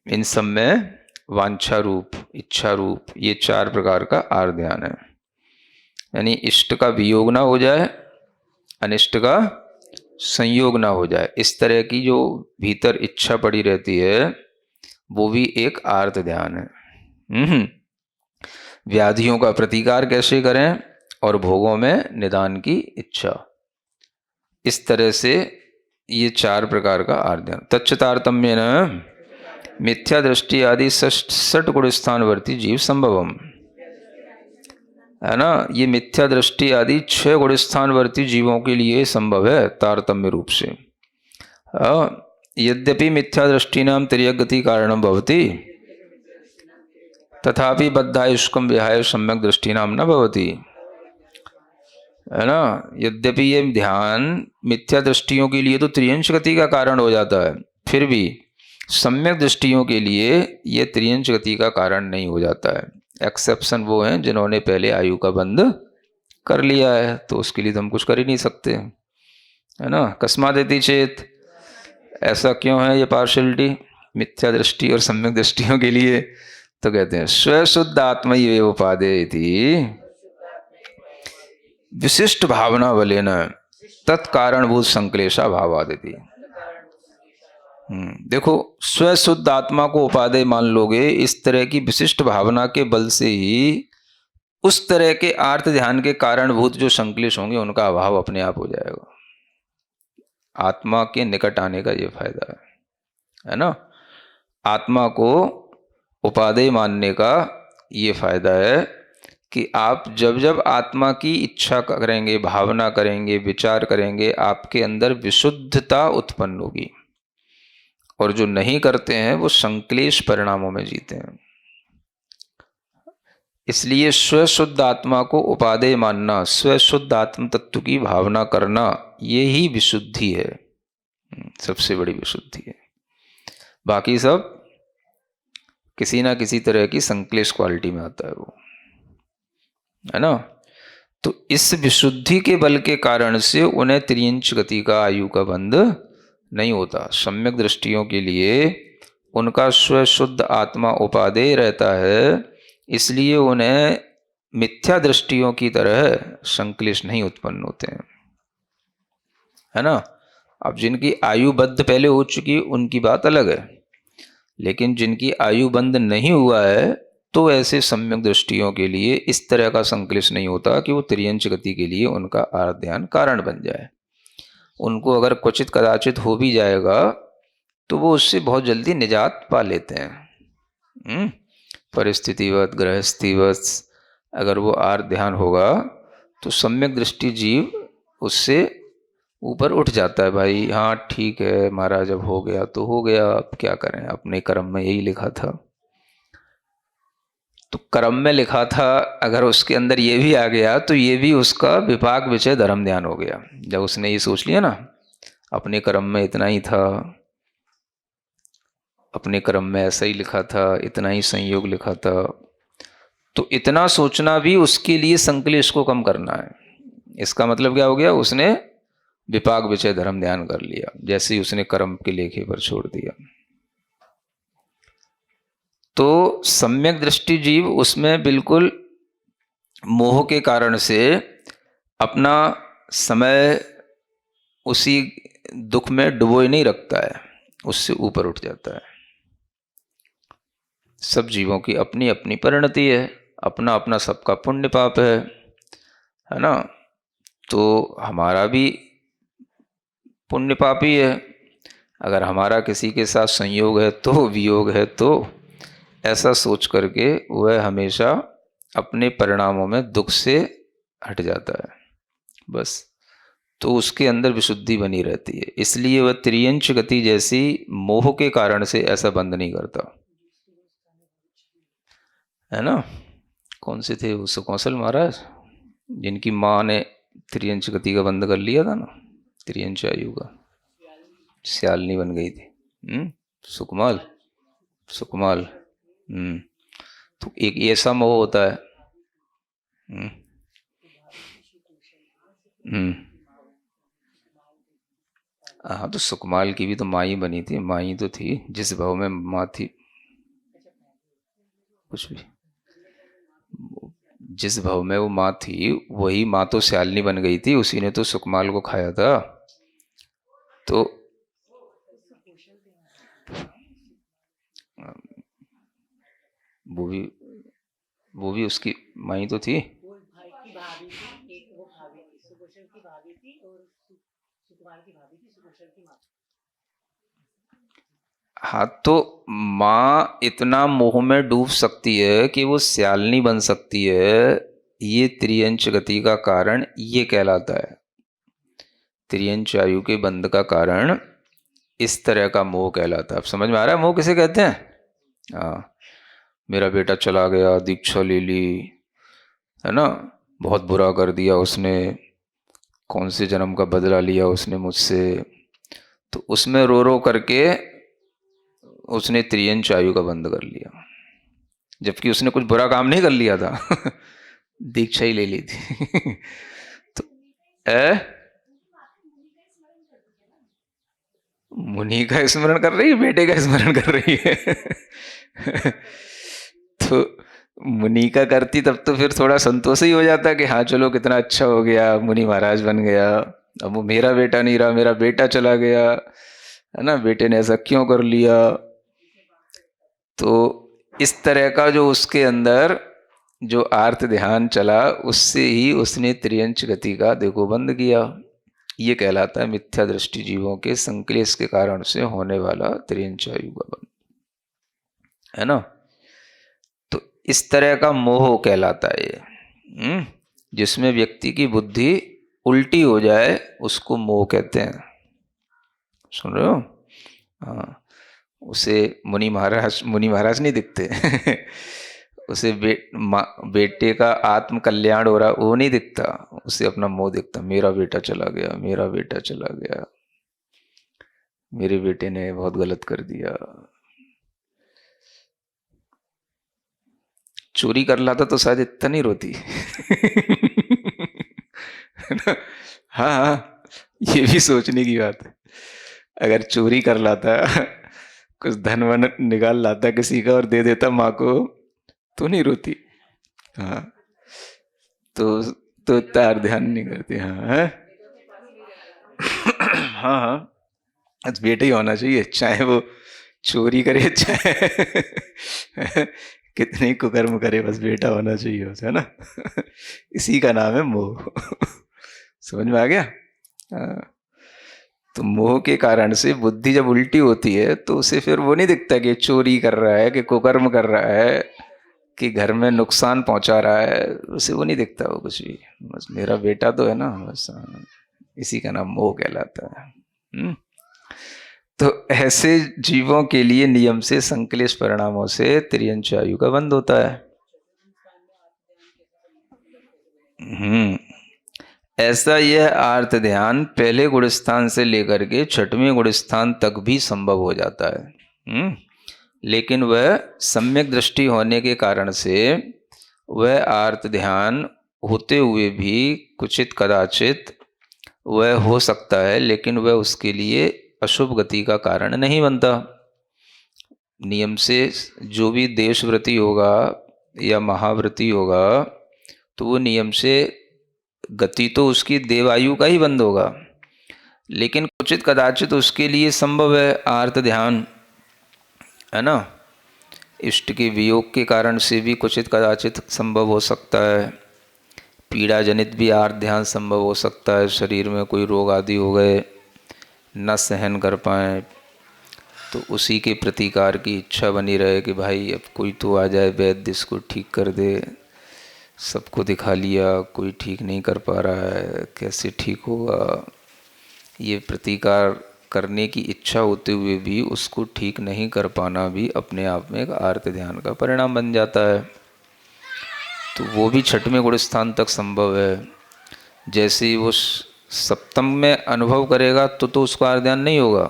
[SPEAKER 1] इन सब में वांछा रूप, इच्छा रूप, ये 4 प्रकार का आर्त ध्यान है। यानी इष्ट का वियोग ना हो जाए, अनिष्ट का संयोग ना हो जाए, इस तरह की जो भीतर इच्छा पड़ी रहती है वो भी एक आर्त ध्यान है। व्याधियों का प्रतिकार कैसे करें और भोगों में निदान की इच्छा, इस तरह से ये 4 प्रकार का आर्त ध्यान। तच्च तारतम्य न मिथ्या दृष्टि आदि 6 गुण स्थानवर्ती जीव संभवम, है ना। ये मिथ्या दृष्टि आदि 6 गुण स्थानवर्ती जीवों के लिए संभव है तारतम्य रूप से। यद्यपि मिथ्या दृष्टि नाम तिर्यगति कारणम भवति तथापि बद्धायुष्कम विहाय सम्यक दृष्टि नाम न भवति, है ना। यद्यपि ये ध्यान मिथ्या दृष्टियों के लिए तो त्रियंश गति का कारण हो जाता है, फिर भी सम्यक दृष्टियों के लिए ये त्रियंश गति का कारण नहीं हो जाता है। एक्सेप्शन वो हैं जिन्होंने पहले आयु का बंध कर लिया है, तो उसके लिए तो हम कुछ कर ही नहीं सकते, है ना। कस्मात् इति चेत, ऐसा क्यों है ये पार्शलिटी मिथ्या दृष्टि और सम्यक दृष्टियों के लिए? तो कहते हैं स्वशुद्ध आत्मैव उपादेति विशिष्ट भावना बलेन तत्कारणभूत संक्लेशा भावादिति। देखो, स्वशुद्ध आत्मा को उपादेय मान लोगे, इस तरह की विशिष्ट भावना के बल से ही उस तरह के आर्त ध्यान के कारणभूत जो संक्लेश होंगे उनका अभाव अपने आप हो जाएगा। आत्मा के निकट आने का ये फायदा है ना। आत्मा को उपादेय मानने का ये फायदा है कि आप जब जब आत्मा की इच्छा करेंगे, भावना करेंगे, विचार करेंगे, आपके अंदर विशुद्धता उत्पन्न होगी। और जो नहीं करते हैं वो संक्लेश परिणामों में जीते हैं। इसलिए स्वशुद्ध आत्मा को उपादेय मानना, स्वशुद्ध आत्म तत्व की भावना करना, ये ही विशुद्धि है, सबसे बड़ी विशुद्धि है। बाकी सब किसी ना किसी तरह की संक्लेश क्वालिटी में आता है वो, है ना। तो इस विशुद्धि के बल के कारण से उन्हें त्रियंच गति का, आयु का बंध नहीं होता। सम्यक दृष्टियों के लिए उनका स्वशुद्ध आत्मा उपादेय रहता है, इसलिए उन्हें मिथ्या दृष्टियों की तरह संक्लेश नहीं उत्पन्न होते हैं, है ना। अब जिनकी आयु बद्ध पहले हो चुकी उनकी बात अलग है, लेकिन जिनकी आयु बंद नहीं हुआ है तो ऐसे सम्यक दृष्टियों के लिए इस तरह का संक्लेश नहीं होता कि वो त्रियंच गति के लिए उनका आर्ध्यान कारण बन जाए। उनको अगर क्वचित कदाचित हो भी जाएगा तो वो उससे बहुत जल्दी निजात पा लेते हैं। परिस्थितिवत, गृहस्थीवत अगर वो आर्ध्यान होगा तो सम्यक दृष्टि जीव उससे ऊपर उठ जाता है। भाई हाँ ठीक है महाराज, जब हो गया तो हो गया, अब क्या करें, अपने कर्म में यही लिखा था। तो कर्म में लिखा था, अगर उसके अंदर ये भी आ गया तो ये भी उसका विपाक विषय धर्म ध्यान हो गया। जब उसने ये सोच लिया ना, अपने कर्म में इतना ही था, अपने कर्म में ऐसा ही लिखा था, इतना ही संयोग लिखा था, तो इतना सोचना भी उसके लिए संक्लेश को कम करना है। इसका मतलब क्या हो गया, उसने विपाक विषय धर्म ध्यान कर लिया, जैसे ही उसने कर्म के लेखे पर छोड़ दिया। तो सम्यक दृष्टि जीव उसमें बिल्कुल मोह के कारण से अपना समय उसी दुख में डुबोए नहीं रखता है, उससे ऊपर उठ जाता है। सब जीवों की अपनी अपनी परिणति है, अपना अपना सबका पुण्य पाप है ना। तो हमारा भी पुण्य पाप ही है। अगर हमारा किसी के साथ संयोग है तो, वियोग है तो, ऐसा सोच करके वह हमेशा अपने परिणामों में दुख से हट जाता है बस। तो उसके अंदर विशुद्धि बनी रहती है, इसलिए वह त्रियंच गति जैसी मोह के कारण से ऐसा बंद नहीं करता, है ना। कौन से थे वो, सुकौशल महाराज, जिनकी माँ ने त्रियंच गति का बंद कर लिया था ना, त्रियंच आयु का, सियालनी बन गई थी। सुकमाल, सुकमाल। तो एक ऐसा मोह होता है। हाँ, तो सुकमाल की भी तो माँ ही बनी थी, माँ ही तो थी, जिस भाव में माँ थी, कुछ भी, जिस भाव में वो माँ थी वही माँ तो सियालनी बन गई थी, उसी ने तो सुकमाल को खाया था। तो वो भी उसकी माँ ही तो थी। हाँ, तो माँ इतना मोह में डूब सकती है कि वो सियालनी बन सकती है, ये त्रियंच गति का कारण ये कहलाता है। त्रियंच आयु के बंध का कारण इस तरह का मोह कहलाता है। अब समझ में आ रहा है मोह किसे कहते हैं? हाँ, मेरा बेटा चला गया, दीक्षा ले ली, है ना, बहुत बुरा कर दिया उसने, कौन से जन्म का बदला लिया उसने मुझसे, तो उसमें रो रो करके उसने त्रियंच आयु का बंद कर लिया, जबकि उसने कुछ बुरा काम नहीं कर लिया था दीक्षा ही ले ली थी तो मुनि का स्मरण कर रही है, बेटे का स्मरण कर रही है तो मुनि का करती तब तो फिर थोड़ा संतोष ही हो जाता कि हाँ चलो कितना अच्छा हो गया, मुनि महाराज बन गया। अब वो मेरा बेटा नहीं रहा, मेरा बेटा चला गया, है ना, बेटे ने ऐसा क्यों कर लिया। तो इस तरह का जो उसके अंदर जो आर्त ध्यान चला, उससे ही उसने त्रियंच गति का देखो बंद किया। ये कहलाता है मिथ्या दृष्टि जीवों के संक्लेश के कारण से होने वाला त्रियंचायु का बंध, है ना। तो इस तरह का मोह कहलाता है ये, जिसमें व्यक्ति की बुद्धि उल्टी हो जाए उसको मोह कहते हैं। सुन रहे हो? हाँ। उसे मुनि महाराज नहीं दिखते उसे बेटे का आत्म कल्याण हो रहा वो नहीं दिखता, उसे अपना मोह दिखता। मेरा बेटा चला गया, मेरा बेटा चला गया, मेरे बेटे ने बहुत गलत कर दिया। चोरी कर लाता तो शायद इतना नहीं रोती हाँ हाँ, ये भी सोचने की बात है। अगर चोरी कर लाता, कुछ धन वन निकाल लाता किसी का और दे देता माँ को, तो नहीं रोती। हाँ, तो तार ध्यान नहीं करती। हाँ है? हाँ हाँ, बस बेटा ही होना चाहिए, चाहे वो चोरी करे चाहे कितने कुकर्म करे, बस बेटा होना चाहिए उसे, है ना इसी का नाम है मोह समझ में आ गया? हाँ। तो मोह के कारण से बुद्धि जब उल्टी होती है तो उसे फिर वो नहीं दिखता कि चोरी कर रहा है, कि कुकर्म कर रहा है, कि घर में नुकसान पहुंचा रहा है, उसे वो नहीं दिखता वो कुछ भी। बस मेरा बेटा तो है ना, बस इसी का नाम मोह कहलाता है। तो ऐसे जीवों के लिए नियम से संक्लेश परिणामों से त्रियंच आयु का बंध होता है। ऐसा यह आर्त ध्यान पहले गुण स्थान से लेकर के छठवें गुण स्थान तक भी संभव हो जाता है। लेकिन वह सम्यक दृष्टि होने के कारण से वह आर्त ध्यान होते हुए भी कुचित कदाचित वह हो सकता है, लेकिन वह उसके लिए अशुभ गति का कारण नहीं बनता। नियम से जो भी देशव्रती होगा या महाव्रती होगा, तो वो नियम से गति तो उसकी देवायु का ही बंद होगा, लेकिन कुचित कदाचित उसके लिए संभव है आर्त ध्यान, है ना। इष्ट के वियोग के कारण से भी कुचित कदाचित संभव हो सकता है। पीड़ा जनित भी आर्त ध्यान संभव हो सकता है। शरीर में कोई रोग आदि हो गए, न सहन कर पाए, तो उसी के प्रतिकार की इच्छा बनी रहे कि भाई अब कोई तो आ जाए वैद्य इसको ठीक कर दे। सबको दिखा लिया, कोई ठीक नहीं कर पा रहा है, कैसे ठीक होगा। ये प्रतिकार करने की इच्छा होते हुए भी उसको ठीक नहीं कर पाना भी अपने आप में एक आर्त ध्यान का परिणाम बन जाता है। तो वो भी छठवें गुण स्थान तक संभव है। जैसे ही वो सप्तम में अनुभव करेगा तो उसको आर्त ध्यान नहीं होगा,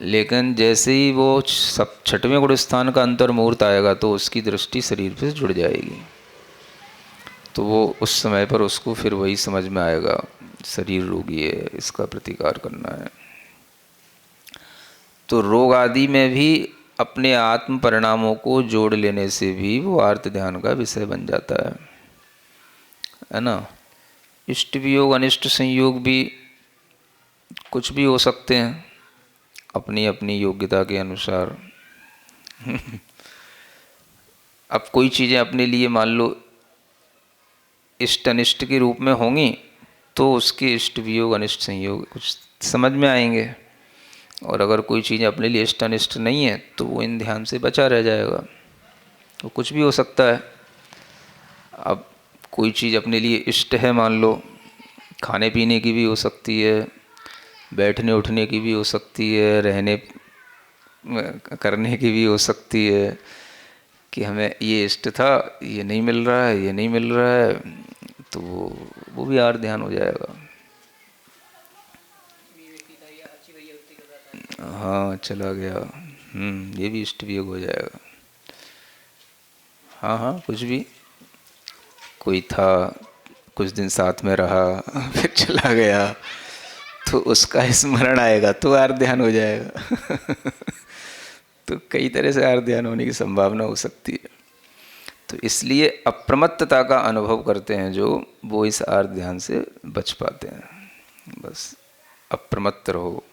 [SPEAKER 1] लेकिन जैसे ही वो छठवें गुण स्थान का अंतर मुहूर्त आएगा तो उसकी दृष्टि शरीर से जुड़ जाएगी। तो वो उस समय पर उसको फिर वही समझ में आएगा, शरीर रोगी है, इसका प्रतिकार करना है। तो रोग आदि में भी अपने आत्म परिणामों को जोड़ लेने से भी वो आर्त ध्यान का विषय बन जाता है ना। इष्ट वियोग अनिष्ट संयोग भी कुछ भी हो सकते हैं अपनी अपनी योग्यता के अनुसार अब कोई चीज़ें अपने लिए मान लो इष्ट अनिष्ट के रूप में होंगी, तो उसके इष्ट वियोग अनिष्ट संयोग कुछ समझ में आएंगे। और अगर कोई चीज़ अपने लिए इष्ट अनिष्ट नहीं है तो वो इन ध्यान से बचा रह जाएगा। तो कुछ भी हो सकता है। अब कोई चीज़ अपने लिए इष्ट है, मान लो खाने पीने की भी हो सकती है, बैठने उठने की भी हो सकती है, रहने करने की भी हो सकती है, कि हमें ये इष्ट था, ये नहीं मिल रहा है, ये नहीं मिल रहा है, तो वो भी आर्त ध्यान हो जाएगा। हाँ चला गया, ये भी इष्ट वियोग हो जाएगा। हाँ हाँ, कुछ भी, कोई था कुछ दिन साथ में रहा फिर चला गया, तो उसका स्मरण आएगा तो आर्त ध्यान हो जाएगा तो कई तरह से आर्त ध्यान होने की संभावना हो सकती है। तो इसलिए अप्रमत्तता का अनुभव करते हैं जो, वो इस आर्त ध्यान से बच पाते हैं। बस अप्रमत्त रहो।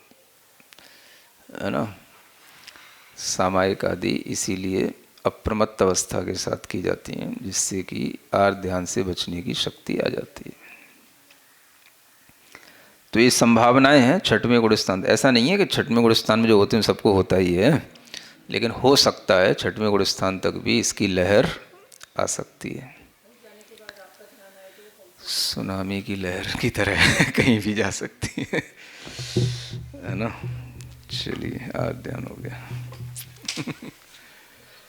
[SPEAKER 1] है ना। सामायिक आदि इसीलिए अप्रमत्त अवस्था के साथ की जाती हैं, जिससे कि आर ध्यान से बचने की शक्ति आ जाती है। तो ये संभावनाएं हैं छठवें गुण स्थान। ऐसा नहीं है कि छठवें गुण स्थान में जो होते हैं सबको होता ही है, लेकिन हो सकता है छठवें गुण स्थान तक भी इसकी लहर आ सकती है, सुनामी की लहर की तरह कहीं भी जा सकती है ना। चलिए आज ध्यान हो गया।